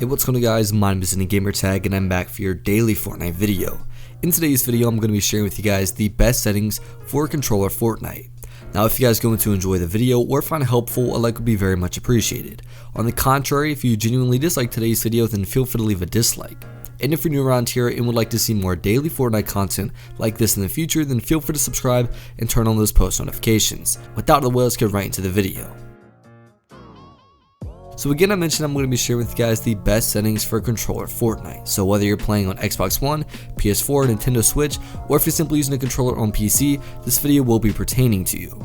Hey, what's going on guys, my name is EndingGamertag and I'm back for your daily Fortnite video. In today's video I'm going to be sharing with you guys the best settings for controller Fortnite. Now if you guys are going to enjoy the video or find it helpful, a like would be very much appreciated. On the contrary, if you genuinely dislike today's video, then feel free to leave a dislike. And if you're new around here and would like to see more daily Fortnite content like this in the future, then feel free to subscribe and turn on those post notifications. Without the way, let's get right into the video. So again, I mentioned I'm going to be sharing with you guys the best settings for controller Fortnite. So whether you're playing on Xbox One, PS4, Nintendo Switch, or if you're simply using a controller on PC, this video will be pertaining to you.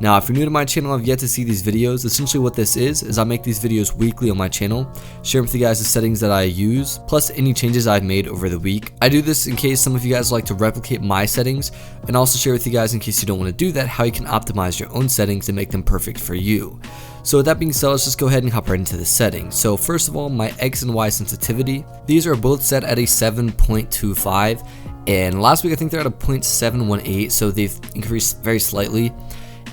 Now, if you're new to my channel and have yet to see these videos, essentially what this is I make these videos weekly on my channel, sharing with you guys the settings that I use, plus any changes I've made over the week. I do this in case some of you guys like to replicate my settings, and also share with you guys in case you don't want to do that, how you can optimize your own settings and make them perfect for you. So with that being said, let's just go ahead and hop right into the settings. So first of all, my X and Y sensitivity. These are both set at a 7.25, and last week I think they're at a 0.718, so they've increased very slightly.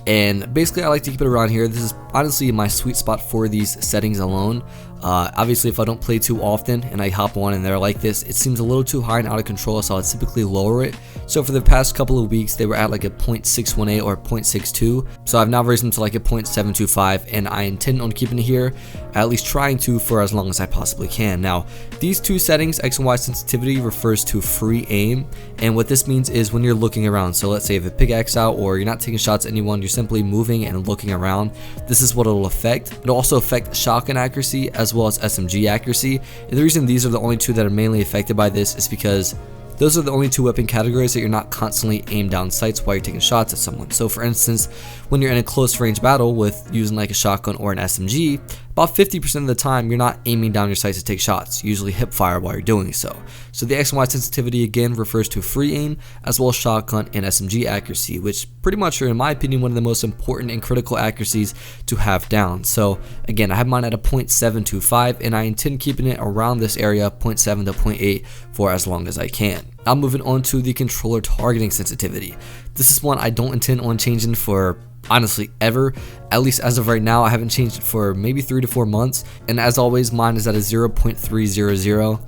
And basically I like to keep it around here. This is honestly my sweet spot for these settings alone. Obviously if I don't play too often and I hop on and they're like this, it seems a little too high and out of control, so I'll typically lower it. So for the past couple of weeks they were at like a 0.618 or 0.62, so I've now raised them to like a 0.725, and I intend on keeping it here, at least trying to, for as long as I possibly can. Now these two settings, X and Y sensitivity, refers to free aim, and what this means is when you're looking around. So let's say if a pickaxe out or you're not taking shots at anyone, you're simply moving and looking around, this is what it'll affect. It'll also affect shotgun accuracy as well as SMG accuracy, and the reason these are the only two that are mainly affected by this is because those are the only two weapon categories that you're not constantly aimed down sights while you're taking shots at someone. So for instance, when you're in a close range battle with using like a shotgun or an SMG, about 50% of the time you're not aiming down your sights to take shots, you usually hip fire while you're doing so. So the X and Y sensitivity again refers to free aim as well as shotgun and SMG accuracy, which pretty much are, in my opinion, one of the most important and critical accuracies to have down. So again, I have mine at a 0.725 and I intend keeping it around this area, 0.7 to 0.8, for as long as I can. Now moving on to the controller targeting sensitivity. This is one I don't intend on changing for honestly ever, at least as of right now. I haven't changed it for maybe 3 to 4 months, and as always mine is at a 0.300,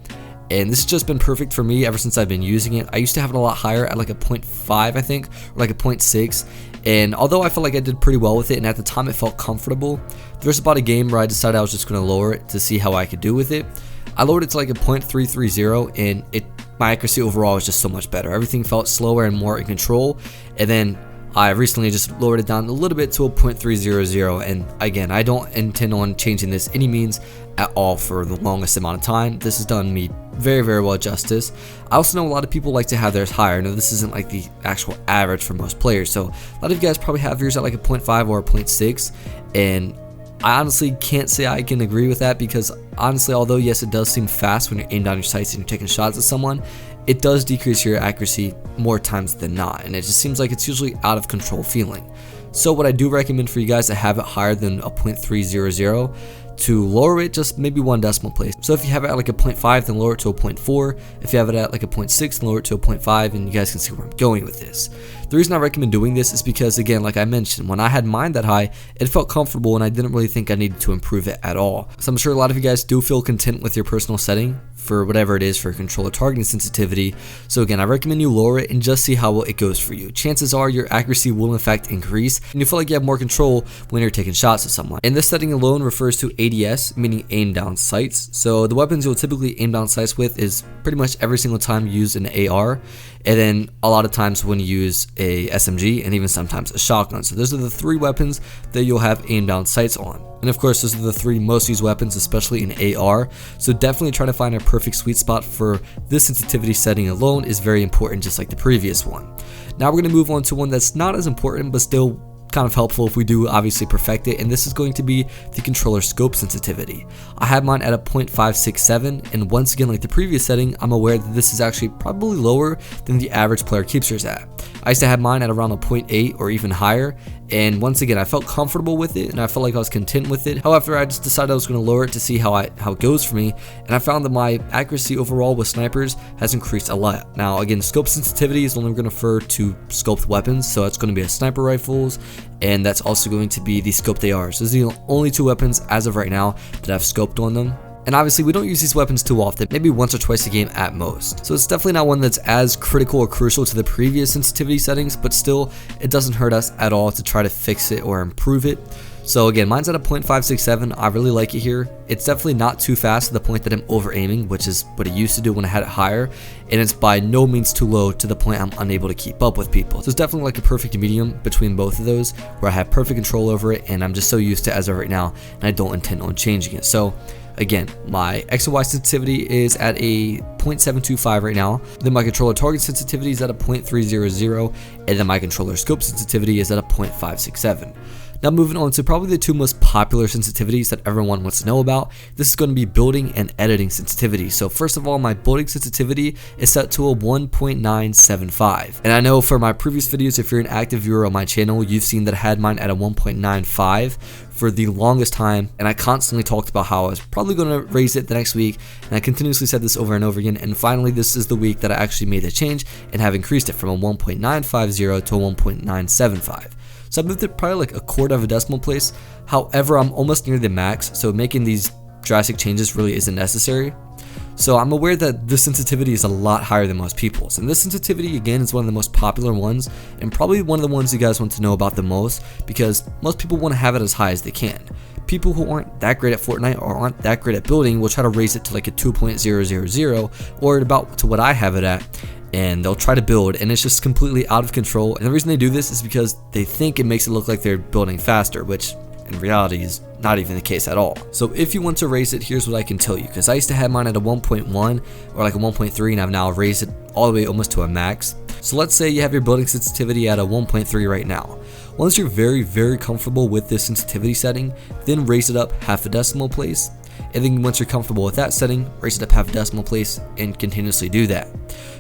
and this has just been perfect for me ever since I've been using it. I used to have it a lot higher at like a 0.5 I think, or like a 0.6, and although I felt like I did pretty well with it and at the time it felt comfortable, there's about a game where I decided I was just going to lower it to see how I could do with it. I lowered it to like a 0.330 and my accuracy overall was just so much better. Everything felt slower and more in control, and then I recently just lowered it down a little bit to a 0.300, and again, I don't intend on changing this any means at all for the longest amount of time. This has done me very well justice. I also know a lot of people like to have theirs higher. Now this isn't like the actual average for most players, so a lot of you guys probably have yours at like a 0.5 or a 0.6, and I honestly can't say I can agree with that, because honestly, although yes it does seem fast when you're aimed down your sights and you're taking shots at someone, it does decrease your accuracy more times than not, and it just seems like it's usually out of control feeling. So what I do recommend for you guys to have it higher than a 0.300, to lower it just maybe 1 decimal place. So if you have it at like a 0.5, then lower it to a 0.4. If you have it at like a 0.6, then lower it to a 0.5, and you guys can see where I'm going with this. The reason I recommend doing this is because, again, like I mentioned, when I had mine that high, it felt comfortable and I didn't really think I needed to improve it at all. So I'm sure a lot of you guys do feel content with your personal setting for whatever it is for controller targeting sensitivity. So again, I recommend you lower it and just see how well it goes for you. Chances are your accuracy will in fact increase and you feel like you have more control when you're taking shots at someone. And this setting alone refers to ADS, meaning aim down sights. So the weapons you'll typically aim down sights with is pretty much every single time you use an AR, and then a lot of times when you use a SMG, and even sometimes a shotgun. So those are the 3 weapons that you'll have aim down sights on. And of course, those are the 3 most used weapons, especially in AR. So definitely try to find a perfect sweet spot for this sensitivity setting alone is very important, just like the previous one. Now we're going to move on to one that's not as important, but still kind of helpful if we do obviously perfect it, and this is going to be the controller scope sensitivity. I have mine at a 0.567, and once again, like the previous setting, I'm aware that this is actually probably lower than the average player keeps theirs at. I used to have mine at around a 0.8 or even higher, and once again I felt comfortable with it and I felt like I was content with it. However, I just decided I was going to lower it to see how it goes for me, and I found that my accuracy overall with snipers has increased a lot. Now again, scope sensitivity is only going to refer to scoped weapons, so it's going to be a sniper rifles, and that's also going to be the scoped ARs. Those are the only 2 weapons as of right now that I've scoped on them. And obviously we don't use these weapons too often, maybe once or twice a game at most. So it's definitely not one that's as critical or crucial to the previous sensitivity settings, but still it doesn't hurt us at all to try to fix it or improve it. So again, mine's at a 0.567, I really like it here. It's definitely not too fast to the point that I'm over aiming, which is what it used to do when I had it higher, and it's by no means too low to the point I'm unable to keep up with people. So it's definitely like a perfect medium between both of those, where I have perfect control over it, and I'm just so used to it as of right now, and I don't intend on changing it. So again, my X and Y sensitivity is at a 0.725 right now, then my controller target sensitivity is at a 0.300, and then my controller scope sensitivity is at a 0.567. Now moving on to probably the two most popular sensitivities that everyone wants to know about, this is going to be building and editing sensitivity. So first of all, my building sensitivity is set to a 1.975. And I know for my previous videos, if you're an active viewer on my channel, you've seen that I had mine at a 1.95 for the longest time, and I constantly talked about how I was probably going to raise it the next week, and I continuously said this over and over again, and finally this is the week that I actually made the change and have increased it from a 1.950 to a 1.975. So I moved it probably like a quarter of a decimal place. However, I'm almost near the max, so making these drastic changes really isn't necessary. So I'm aware that this sensitivity is a lot higher than most people's, and this sensitivity again is one of the most popular ones, and probably one of the ones you guys want to know about the most, because most people want to have it as high as they can. People who aren't that great at Fortnite or aren't that great at building will try to raise it to like a 2.000 or about to what I have it at, and they'll try to build, and it's just completely out of control. And the reason they do this is because they think it makes it look like they're building faster, which in reality is not even the case at all. So if you want to raise it, here's what I can tell you, because I used to have mine at a 1.1 or like a 1.3, and I've now raised it all the way almost to a max. So let's say you have your building sensitivity at a 1.3 right now. Once you're very comfortable with this sensitivity setting, then raise it up half a decimal place. And then once you're comfortable with that setting, raise it up half a decimal place and continuously do that.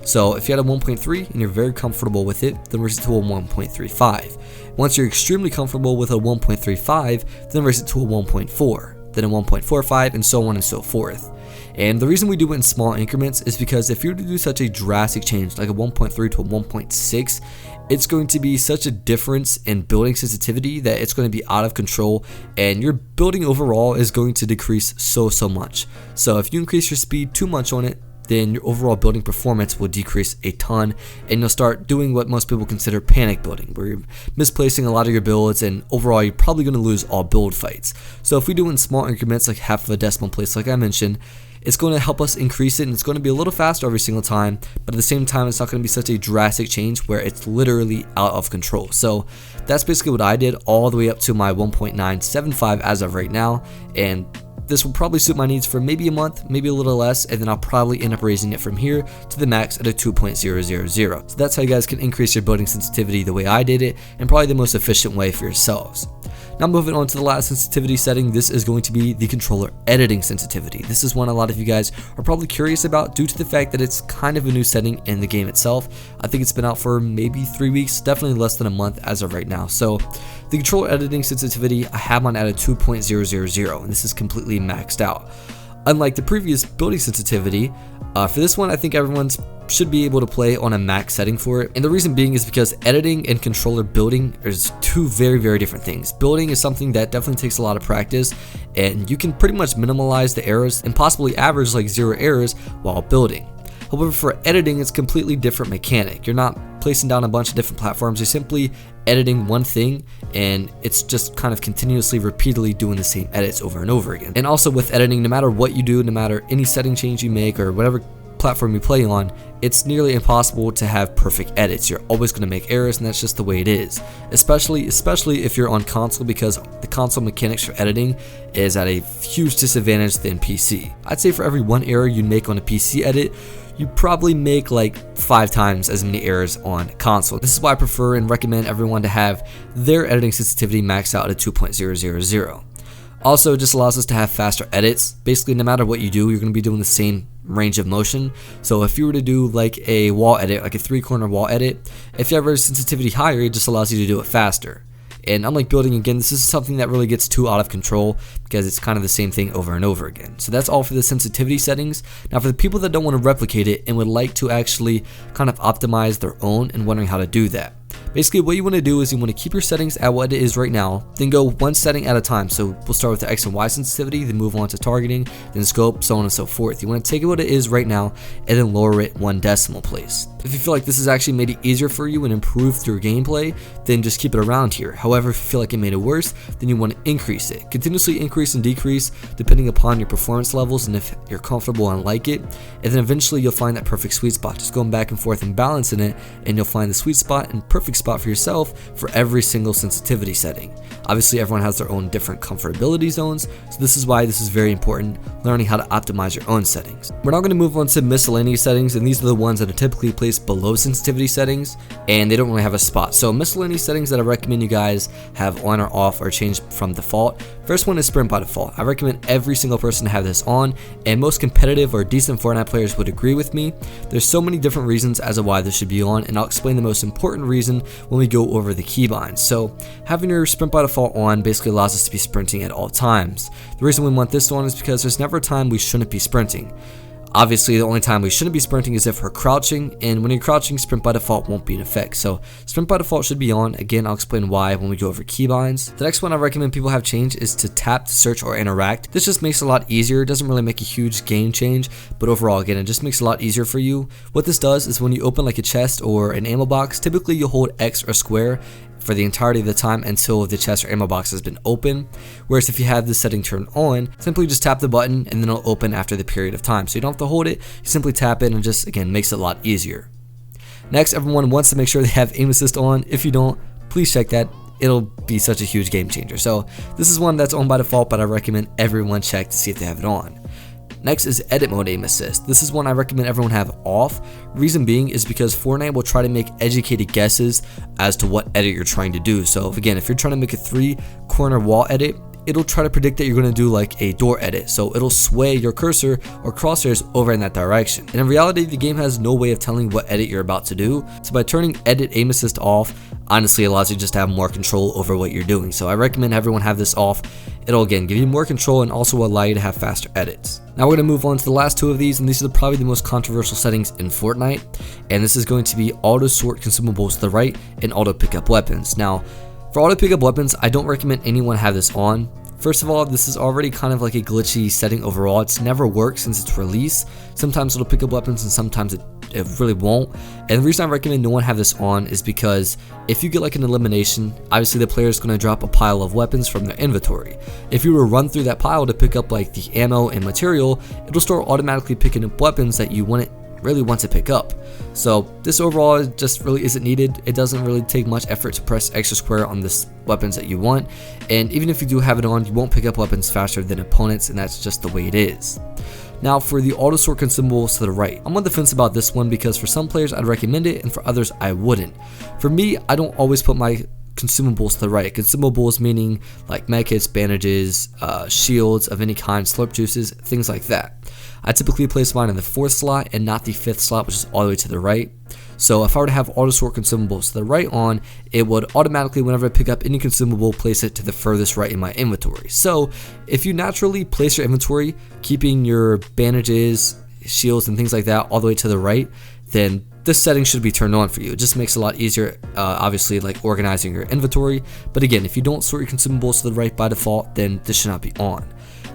So if you had a 1.3 and you're very comfortable with it, then raise it to a 1.35. Once you're extremely comfortable with a 1.35, then raise it to a 1.4, then a 1.45, and so on and so forth. And the reason we do it in small increments is because if you were to do such a drastic change like a 1.3 to a 1.6, it's going to be such a difference in building sensitivity that it's going to be out of control, and your building overall is going to decrease so much. So if you increase your speed too much on it, then your overall building performance will decrease a ton, and you'll start doing what most people consider panic building, where you're misplacing a lot of your builds, and overall you're probably going to lose all build fights. So if we do it in small increments like half of a decimal place like I mentioned, it's going to help us increase it, and it's going to be a little faster every single time, but at the same time it's not going to be such a drastic change where it's literally out of control. So that's basically what I did all the way up to my 1.975 as of right now, and this will probably suit my needs for maybe a month, maybe a little less, and then I'll probably end up raising it from here to the max at a 2.000. So that's how you guys can increase your building sensitivity the way I did it, and probably the most efficient way for yourselves. Now moving on to the last sensitivity setting, this is going to be the controller editing sensitivity. This is one a lot of you guys are probably curious about due to the fact that it's kind of a new setting in the game itself. I think it's been out for maybe 3 weeks, definitely less than a month as of right now. So the controller editing sensitivity, I have mine at a 2.000, and this is completely maxed out. Unlike the previous building sensitivity, for this one I think everyone should be able to play on a max setting for it, and the reason being is because editing and controller building is two very different things. Building is something that definitely takes a lot of practice, and you can pretty much minimize the errors and possibly average like 0 errors while building. However, for editing, it's a completely different mechanic. You're not placing down a bunch of different platforms, you're simply editing one thing, and it's just kind of continuously repeatedly doing the same edits over and over again. And also with editing, no matter what you do, no matter any setting change you make or whatever platform you play on, it's nearly impossible to have perfect edits. You're always going to make errors, and that's just the way it is, especially if you're on console, because the console mechanics for editing is at a huge disadvantage than PC. I'd say for every 1 error you make on a PC edit, you probably make like 5 times as many errors on console. This is why I prefer and recommend everyone to have their editing sensitivity maxed out at a 2.000. Also, it just allows us to have faster edits. Basically, no matter what you do, you're going to be doing the same range of motion. So if you were to do like a wall edit, like a 3-corner wall edit, if you have a sensitivity higher, it just allows you to do it faster. And unlike building, again, this is something that really gets too out of control because it's kind of the same thing over and over again. So that's all for the sensitivity settings. Now for the people that don't want to replicate it and would like to actually kind of optimize their own and wondering how to do that, Basically, what you want to do is you want to keep your settings at what it is right now, then go one setting at a time. So we'll start with the X and Y sensitivity, then move on to targeting, then scope, so on and so forth. You want to take it what it is right now and then lower it 1 decimal place. If you feel like this has actually made it easier for you and improved your gameplay, then just keep it around here. However, if you feel like it made it worse, then you want to increase it. Continuously increase and decrease depending upon your performance levels and if you're comfortable and like it. And then eventually you'll find that perfect sweet spot. Just going back and forth and balancing it, and you'll find the sweet spot and perfect spot for yourself for every single sensitivity setting. Obviously, everyone has their own different comfortability zones, so this is why this is very important, learning how to optimize your own settings. We're now going to move on to miscellaneous settings, and these are the ones that are typically placed below sensitivity settings, and they don't really have a spot. So miscellaneous settings that I recommend you guys have on or off or change from default. First one is sprint by default. I recommend every single person to have this on, and most competitive or decent Fortnite players would agree with me. There's so many different reasons as to why this should be on, and I'll explain the most important reason when we go over the keybinds. So having your sprint by default on basically allows us to be sprinting at all times. The reason we want this on is because there's never a time we shouldn't be sprinting. Obviously, the only time we shouldn't be sprinting is if we're crouching, and when you're crouching, sprint by default won't be in effect. So sprint by default should be on. Again, I'll explain why when we go over keybinds. The next one I recommend people have changed is to tap to search or interact. This just makes it a lot easier. It doesn't really make a huge game change, but overall, again, it just makes it a lot easier for you. What this does is when you open like a chest or an ammo box, typically you'll hold X or square for the entirety of the time until the chest or ammo box has been open. Whereas if you have this setting turned on, simply just tap the button and then it'll open after the period of time. So you don't have to hold it, you simply tap it, and it just, again, makes it a lot easier. Next, everyone wants to make sure they have aim assist on. If you don't, please check that. It'll be such a huge game changer. So this is one that's on by default, but I recommend everyone check to see if they have it on. Next is edit mode aim assist. This is one I recommend everyone have off. Reason being is because Fortnite will try to make educated guesses as to what edit you're trying to do. So again, if you're trying to make a 3-corner wall edit, it'll try to predict that you're going to do like a door edit, so it'll sway your cursor or crosshairs over in that direction. And in reality, the game has no way of telling what edit you're about to do, so by turning edit aim assist off, honestly allows you just to have more control over what you're doing. So I recommend everyone have this off. It'll again give you more control and also allow you to have faster edits. Now we're going to move on to the last two of these, and these are probably the most controversial settings in Fortnite, and this is going to be auto sort consumables to the right and auto pick up weapons. Now for auto pick up weapons, I don't recommend anyone have this on. First of all, this is already kind of like a glitchy setting overall. It's never worked since its release. Sometimes it'll pick up weapons and sometimes it really won't. And the reason I recommend no one have this on is because if you get like an elimination, obviously the player is going to drop a pile of weapons from their inventory. If you were to run through that pile to pick up like the ammo and material, it'll start automatically picking up weapons that you wouldn't really want to pick up. So this overall just really isn't needed. It doesn't really take much effort to press extra square on the weapons that you want, and even if you do have it on, you won't pick up weapons faster than opponents, and that's just the way it is. Now for the auto sort consumables to the right, I'm on the fence about this one because for some players I'd recommend it and for others I wouldn't. For me, I don't always put my consumables to the right. Consumables meaning like medkits, bandages, shields of any kind, slurp juices, things like that. I typically place mine in the 4th slot and not the 5th slot, which is all the way to the right. So if I were to have auto sort consumables to the right on, it would automatically, whenever I pick up any consumable, place it to the furthest right in my inventory. So if you naturally place your inventory, keeping your bandages, shields, and things like that all the way to the right, then this setting should be turned on for you. It just makes it a lot easier, obviously, like organizing your inventory. But again, if you don't sort your consumables to the right by default, then this should not be on.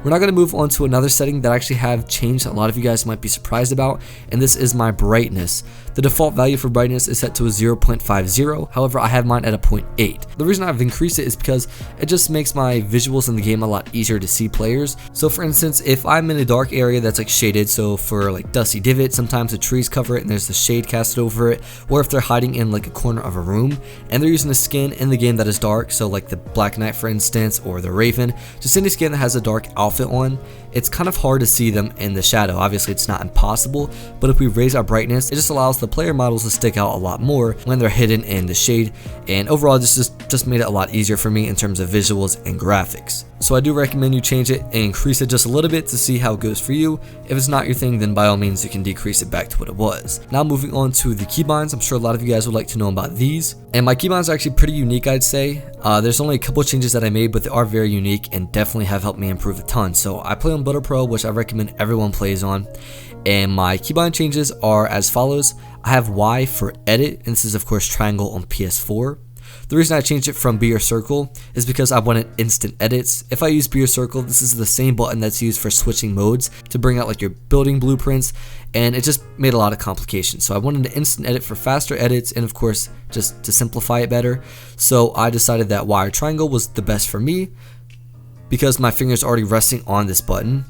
We're now going to move on to another setting that I actually have changed that a lot of you guys might be surprised about, and this is my brightness. The default value for brightness is set to a 0.50, however I have mine at a 0.8. The reason I've increased it is because it just makes my visuals in the game a lot easier to see players. So for instance, if I'm in a dark area that's like shaded, so for like dusty divot, sometimes the trees cover it and there's the shade casted over it, or if they're hiding in like a corner of a room and they're using a skin in the game that is dark, so like the Black Knight for instance, or the Raven, just any skin that has a dark outfit on, it's kind of hard to see them in the shadow. Obviously it's not impossible, but if we raise our brightness, it just allows the player models to stick out a lot more when they're hidden in the shade, and overall this just made it a lot easier for me in terms of visuals and graphics. So I do recommend you change it and increase it just a little bit to see how it goes for you. If it's not your thing, then by all means you can decrease it back to what it was. Now moving on to the keybinds, I'm sure a lot of you guys would like to know about these, and my keybinds are actually pretty unique, I'd say. There's only a couple changes that I made, but they are very unique and definitely have helped me improve a ton. So I play on Butter Pro, which I recommend everyone plays on, And my keybind changes are as follows. I have Y for edit, and this is of course triangle on PS4. The reason I changed it from B or circle is because I wanted instant edits. If I use B or circle, this is the same button that's used for switching modes to bring out like your building blueprints, and it just made a lot of complications. So I wanted an instant edit for faster edits and of course just to simplify it better. So I decided that Y or triangle was the best for me because my finger's already resting on this button.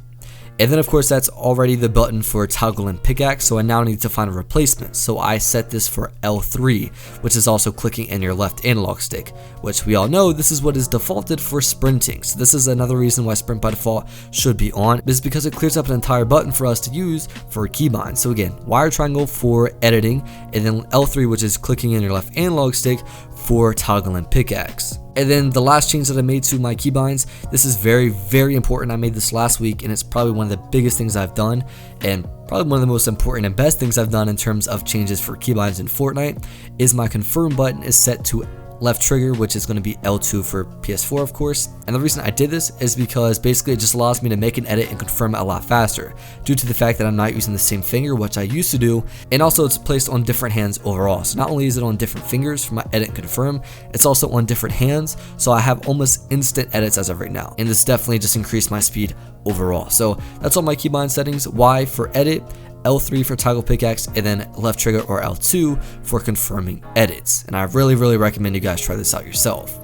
And then of course that's already the button for toggle and pickaxe, so I now need to find a replacement. So I set this for L3, which is also clicking in your left analog stick, which we all know this is what is defaulted for sprinting. So this is another reason why sprint by default should be on, is because it clears up an entire button for us to use for keybind. So again, Y or triangle for editing, and then L3, which is clicking in your left analog stick, for toggle and pickaxe. And then the last change that I made to my keybinds, this is very, very important. I made this last week and it's probably one of the biggest things I've done and probably one of the most important and best things I've done in terms of changes for keybinds in Fortnite, is my confirm button is set to left trigger, which is going to be L2 for PS4 of course. And the reason I did this is because basically it just allows me to make an edit and confirm it a lot faster due to the fact that I'm not using the same finger, which I used to do, and also it's placed on different hands overall. So not only is it on different fingers for my edit and confirm, it's also on different hands, so I have almost instant edits as of right now, and this definitely just increased my speed overall. So that's all my keybind settings. Y for edit, L3 for toggle pickaxe, and then left trigger or L2 for confirming edits. And I really recommend you guys try this out yourself.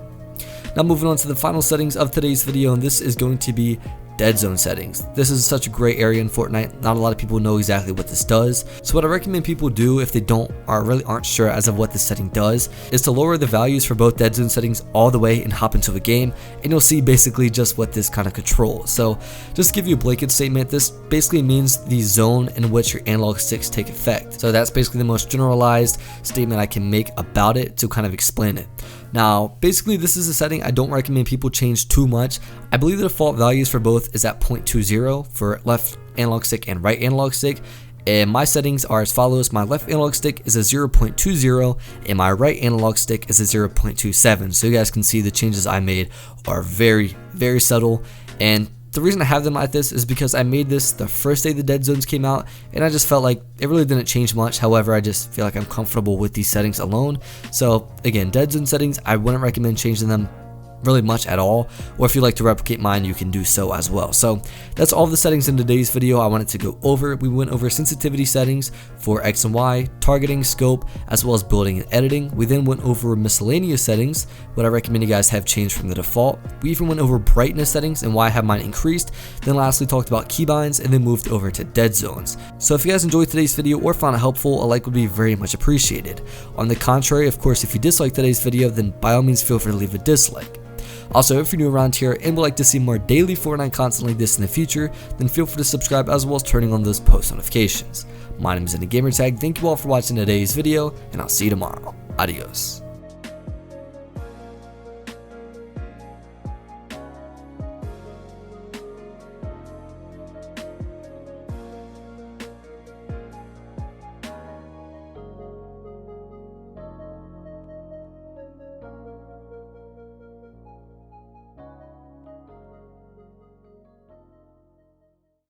Now moving on to the final settings of today's video, and this is going to be dead zone settings. This is such a gray area in Fortnite. Not a lot of people know exactly what this does. So what I recommend people do if they really aren't sure as of what this setting does, is to lower the values for both dead zone settings all the way and hop into a game, and you'll see basically just what this kind of controls. So just to give you a blanket statement, this basically means the zone in which your analog sticks take effect. So that's basically the most generalized statement I can make about it to kind of explain it. Now, basically this is a setting I don't recommend people change too much. I believe the default values for both is at 0.20 for left analog stick and right analog stick. And my settings are as follows. My left analog stick is a 0.20 and my right analog stick is a 0.27. So you guys can see the changes I made are very subtle. And the reason I have them like this is because I made this the first day the dead zones came out, and I just felt like it really didn't change much. However, I just feel like I'm comfortable with these settings alone. So again, dead zone settings, I wouldn't recommend changing them really much at all, or if you like to replicate mine, you can do so as well. So that's all of the settings in today's video I wanted to go over. We went over sensitivity settings for X and Y, targeting, scope, as well as building and editing. We then went over miscellaneous settings, what I recommend you guys have changed from the default. We even went over brightness settings and why I have mine increased. Then lastly talked about keybinds and then moved over to dead zones. So if you guys enjoyed today's video or found it helpful, a like would be very much appreciated. On the contrary, of course, if you disliked today's video, then by all means feel free to leave a dislike. Also, if you're new around here and would like to see more daily Fortnite content like this in the future, then feel free to subscribe as well as turning on those post notifications. My name is EndingGamertag. Thank you all for watching today's video, and I'll see you tomorrow. Adios.